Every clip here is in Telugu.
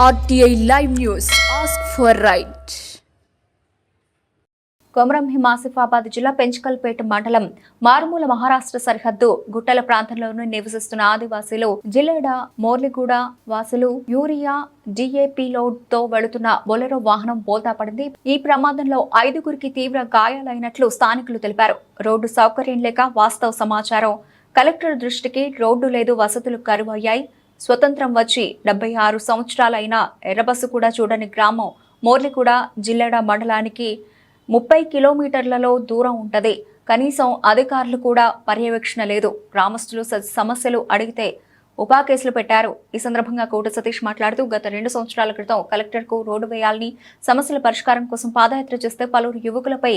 RTI Live News. Ask for right. Komaram Bheem Asifabad జిల్లా పెంచకల్పేట మండలం మారుమూల మహారాష్ట్ర సరిహద్దు గుట్టల ప్రాంతంలోనూ నివసిస్తున్న ఆదివాసీలు జిల్లేడ మోర్లిగూడ వాసులు యూరియా DAP లోడ్ తో వెళుతున్న బొలెరో వాహనం బోల్తా పడింది. ఈ ప్రమాదంలో 5గురికి తీవ్ర గాయాలైనట్లు స్థానికులు తెలిపారు. రోడ్డు సౌకర్యం లేక వాస్తవ సమాచారం కలెక్టర్ దృష్టికి రోడ్డు లేదు, వసతులు కరువయ్యాయి. స్వతంత్రం వచ్చి 76 సంవత్సరాలైన ఎర్రబస్సు కూడా చూడని గ్రామం మోర్లిగూడ జిల్లేడ మండలానికి 30 కిలోమీటర్లలో దూరం ఉంటది. కనీసం అధికారులు కూడా పర్యవేక్షణ లేదు. గ్రామస్తులు సమస్యలు అడిగితే ఉపా కేసులు పెట్టారు. ఈ సందర్భంగా కోట సతీష్ మాట్లాడుతూ గత 2 సంవత్సరాల క్రితం కలెక్టర్కు రోడ్డు వేయాలని, సమస్యల పరిష్కారం కోసం పాదయాత్ర చేస్తే పలువురు యువకులపై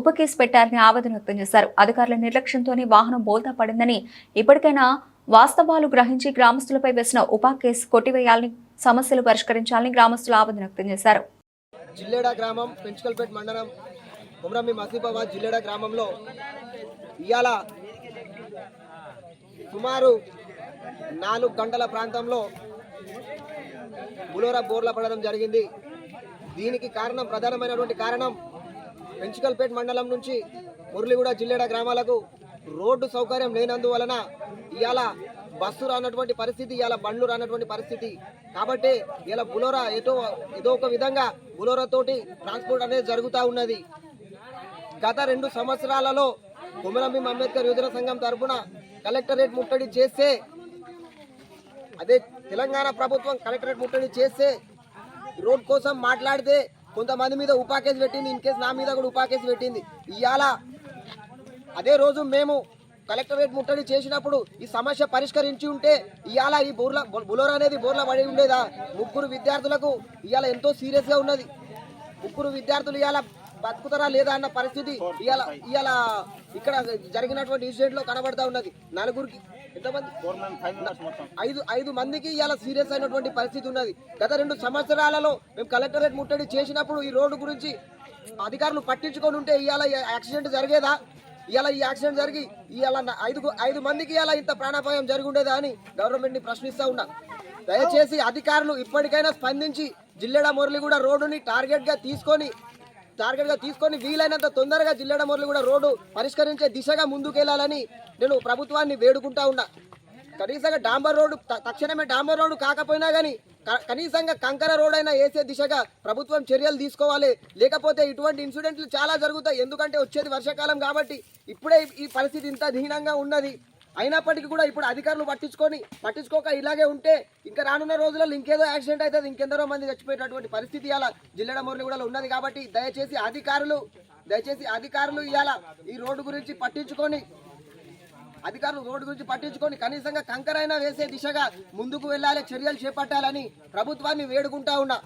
ఉప కేసు పెట్టారని ఆవేదన వ్యక్తం చేశారు. అధికారుల నిర్లక్ష్యంతోనే వాహనం బోల్తా పడిందని, ఇప్పటికైనా వాస్తవాలు గ్రహించి గ్రామస్తులపై వేసిన ఉపా కేసు కొట్టివేయాలని, సమస్యలు పరిష్కరించాలని గ్రామస్తులు ఆవేదన వ్యక్తం చేశారు. జిల్లేడ గ్రామం పెంచకల్పేట మండలం కొమరం భీం ఆసిఫాబాద్ జిల్లేడ గ్రామంలో ఇవాళ సుమారు 4 గంటల ప్రాంతంలో బులోరా బోర్ల పడడం జరిగింది. దీనికి కారణం, ప్రధానమైనటువంటి కారణం, పెంచకల్పేట మండలం నుంచి మురళిగూడ జిల్లేడ గ్రామాలకు రోడ్డు సౌకర్యం లేనందువలన ఇవాళ బస్సు రానటువంటి పరిస్థితి, ఇవాళ బండ్లు రానటువంటి పరిస్థితి. కాబట్టి ఇలా బులోరా ఏదో ఒక విధంగా బులోరా తోటి ట్రాన్స్పోర్ట్ అనేది జరుగుతూ ఉన్నది. గత 2 సంవత్సరాలలో కొమరం భీం అంబేద్కర్ యువజన సంఘం తరఫున కలెక్టరేట్ ముట్టడి చేస్తే, అదే తెలంగాణ ప్రభుత్వం కలెక్టరేట్ ముట్టడి చేస్తే రోడ్ కోసం మాట్లాడితే కొంతమంది మీద ఉపా కేసు పెట్టింది. ఇన్ కేసు నా మీద కూడా ఉపా కేసు పెట్టింది. ఇవాళ అదే రోజు మేము కలెక్టరేట్ ముట్టడి చేసినప్పుడు ఈ సమస్య పరిష్కరించి ఉంటే ఇవాళ ఈ బులోరా అనేది బోర్లా పడి ఉండేదా? 3 విద్యార్థులకు ఇవాళ ఎంతో సీరియస్గా ఉన్నది. 3 విద్యార్థులు ఇవాళ బతుకుతారా లేదా అన్న పరిస్థితి ఇవాళ ఇక్కడ జరిగినటువంటి ఇన్సిడెంట్ లో కనబడతా ఉన్నది. 4గురికి ఎంతమంది, 5 మందికి ఇవాళ సీరియస్ అయినటువంటి పరిస్థితి ఉన్నది. గత 2 సంవత్సరాలలో మేము కలెక్టరేట్ ముట్టడి చేసినప్పుడు ఈ రోడ్డు గురించి అధికారులు పట్టించుకొని ఉంటే ఇవాళ యాక్సిడెంట్ జరిగేదా? ఇవాళ ఈ యాక్సిడెంట్ జరిగి ఇవాళ 5 మందికి ఇవాళ ఇంత ప్రాణాపాయం జరిగి ఉండేదా అని గవర్నమెంట్ ని ప్రశ్నిస్తూ ఉన్నా. దయచేసి అధికారులు ఇప్పటికైనా స్పందించి జిల్లేడ మురళిగూడ రోడ్డుని టార్గెట్ గా తీసుకొని వీలైనంత తొందరగా జిల్లేడ మురళిగూడ రోడ్డు పరిష్కరించే దిశగా ముందుకెళ్లాలని నేను ప్రభుత్వాన్ని వేడుకుంటా ఉన్నా. కనీసంగా డాంబర్ రోడ్డు, తక్షణమే డాంబర్ రోడ్డు కాకపోయినా కానీ కనీసంగా కంకర రోడ్ అయినా వేసే దిశగా ప్రభుత్వం చర్యలు తీసుకోవాలి. లేకపోతే ఇటువంటి ఇన్సిడెంట్లు చాలా జరుగుతాయి. ఎందుకంటే వచ్చేది వర్షాకాలం కాబట్టి ఇప్పుడే ఈ పరిస్థితి ఇంత దీనంగా ఉన్నది. అయినప్పటికీ కూడా ఇప్పుడు అధికారులు పట్టించుకోక ఇలాగే ఉంటే ఇంకా రానున్న రోజులలో ఇంకేదో యాక్సిడెంట్ అవుతుంది, ఇంకెందరో మంది చచ్చిపోయేటటువంటి పరిస్థితి ఇవాళ జిల్లేడ మురళిగూడలో ఉన్నది. కాబట్టి దయచేసి అధికారులు ఇవాళ ఈ రోడ్డు గురించి పట్టించుకొని కనీసంగా కంకరైనా వేసే దిశగా ముందుకు వెళ్ళాలి, చర్యలు చేపట్టాలని ప్రభుత్వాన్ని వేడుకుంటా ఉన్నా.